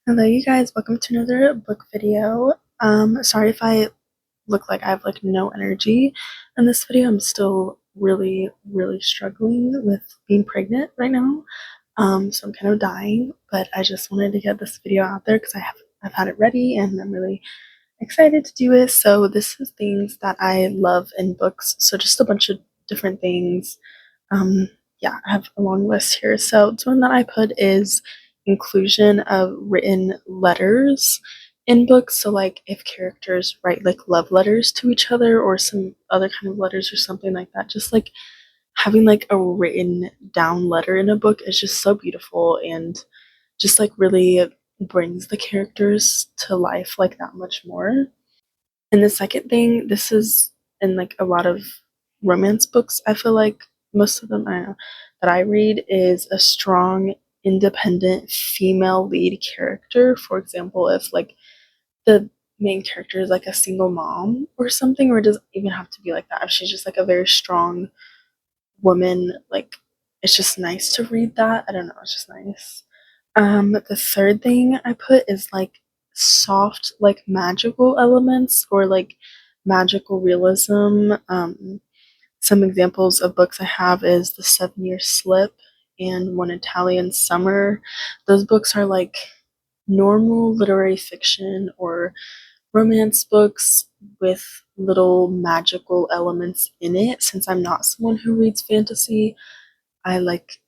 Hello you guys, welcome to another book video. Sorry if I look like I have no energy in this video. I'm still really struggling with being pregnant right now. So I'm kind of dying, but I just wanted to get this video out there because I've had it ready and I'm really excited to do it. So this is things that I love in books. So just a bunch of different things. Yeah, I have a long list here. So the one that I put is inclusion of written letters in books. So if characters write love letters to each other or some other kind of letters or something like that, just having a written down letter in a book is just so beautiful and just really brings the characters to life that much more. And the second thing, this is in a lot of romance books, I feel like most of them I know, that I read is a strong, independent female lead character. For example, if the main character is a single mom or something, or it doesn't even have to be like that. If she's just a very strong woman, it's just nice to read that. I don't know, it's just nice. The third thing I put is soft, magical elements or magical realism. Some examples of books I have is The 7 Year Slip and One Italian Summer. Those books are normal literary fiction or romance books with little magical elements in it. Since I'm not someone who reads fantasy, I like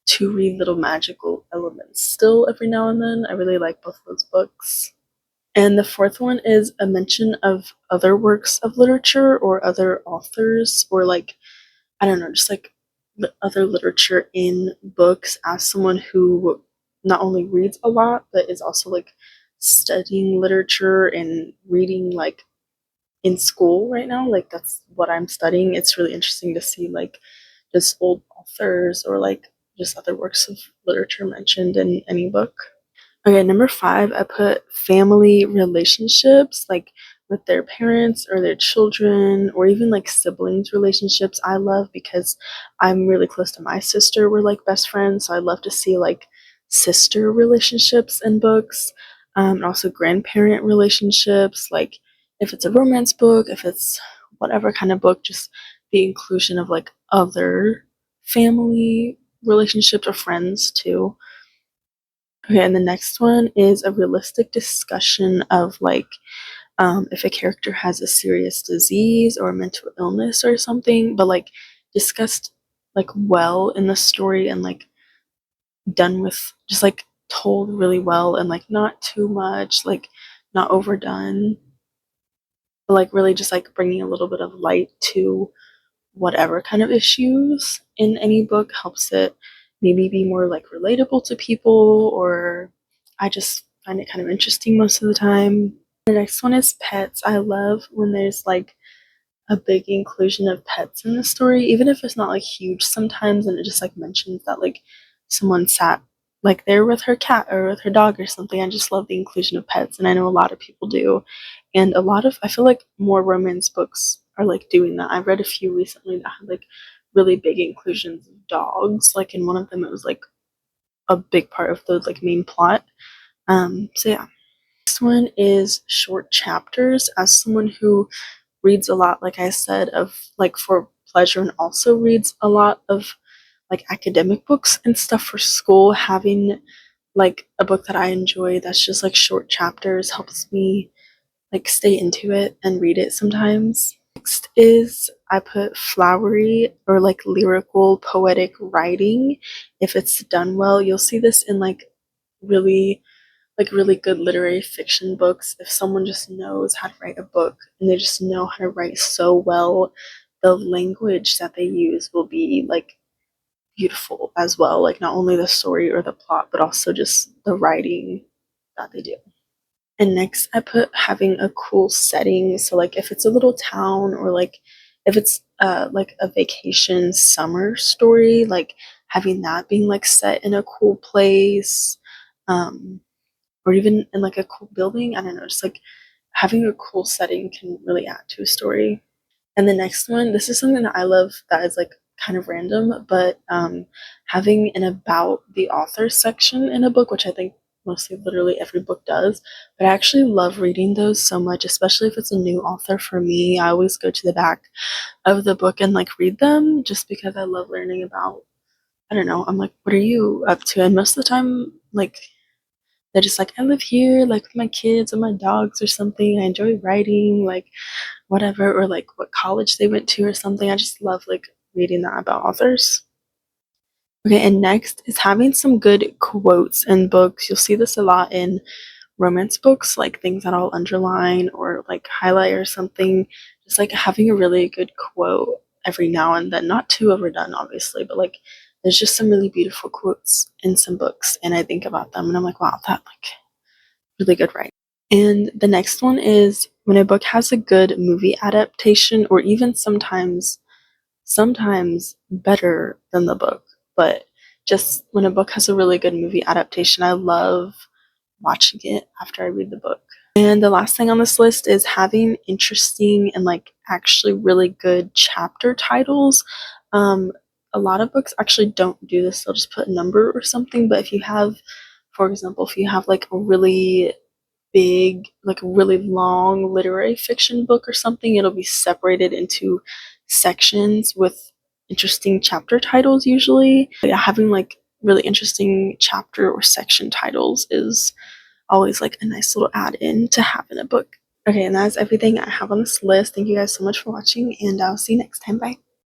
to read little magical elements still every now and then. I really like both of those books. And the fourth one is a mention of other works of literature or other authors or I don't know, just other literature in books as someone who not only reads a lot but is also studying literature and reading in school right now. That's what I'm studying. It's really interesting to see just old authors or just other works of literature mentioned in any book. Okay, number 5, I put family relationships, with their parents or their children, or even siblings relationships. I love because I'm really close to my sister. We're best friends, so I love to see sister relationships in books, and also grandparent relationships. If it's a romance book, if it's whatever kind of book, just the inclusion of other family relationships or friends too. Okay, and the next one is a realistic discussion of if a character has a serious disease or mental illness or something, but discussed well in the story and done with just told really well and not too much, not overdone, but really just bringing a little bit of light to whatever kind of issues in any book helps it maybe be more relatable to people, or I just find it kind of interesting most of the time. The next one is pets. I love when there's a big inclusion of pets in the story, even if it's not huge sometimes, and it just mentions that someone sat there with her cat or with her dog or something. I just love the inclusion of pets, and I know a lot of people do. And I feel more romance books are doing that. I've read a few recently that had really big inclusions of dogs. In one of them it was a big part of the main plot. So yeah. Next one is short chapters. As someone who reads a lot, like I said, of for pleasure and also reads a lot of academic books and stuff for school, having a book that I enjoy that's just short chapters helps me stay into it and read it sometimes. Next is I put flowery or lyrical poetic writing. If it's done well, you'll see this in really really good literary fiction books. If someone just knows how to write a book and they just know how to write so well, the language that they use will be beautiful as well. Not only the story or the plot, but also just the writing that they do. And next I put having a cool setting. So if it's a little town or if it's a vacation summer story, having that being set in a cool place, or even in a cool building. I don't know, just having a cool setting can really add to a story. And the next one, this is something that I love that is kind of random, but having an about the author section in a book, which I think mostly literally every book does, but I actually love reading those so much, especially if it's a new author. For me, I always go to the back of the book and like read them just because I love learning about, I don't know, I'm like, what are you up to? And most of the time, like, they're just like, I live here, like with my kids and my dogs or something. I enjoy writing, like whatever, or like what college they went to or something. I just love like reading that about authors. Okay, and next is having some good quotes in books. You'll see this a lot in romance books, like things that I'll underline or like highlight or something. Just like having a really good quote every now and then, not too overdone, obviously, but like there's just some really beautiful quotes in some books, and I think about them and I'm like, wow, that like really good writing. And the next one is when a book has a good movie adaptation, or even sometimes better than the book, but just when a book has a really good movie adaptation, I love watching it after I read the book. And the last thing on this list is having interesting and like actually really good chapter titles. Um, a lot of books actually don't do this, they'll just put a number or something, but if you have, for example, if you have like a really big, like a really long literary fiction book or something, it'll be separated into sections with interesting chapter titles usually. But yeah, having like really interesting chapter or section titles is always like a nice little add in to have in a book. Okay, and that's everything I have on this list. Thank you guys so much for watching, and I'll see you next time. Bye.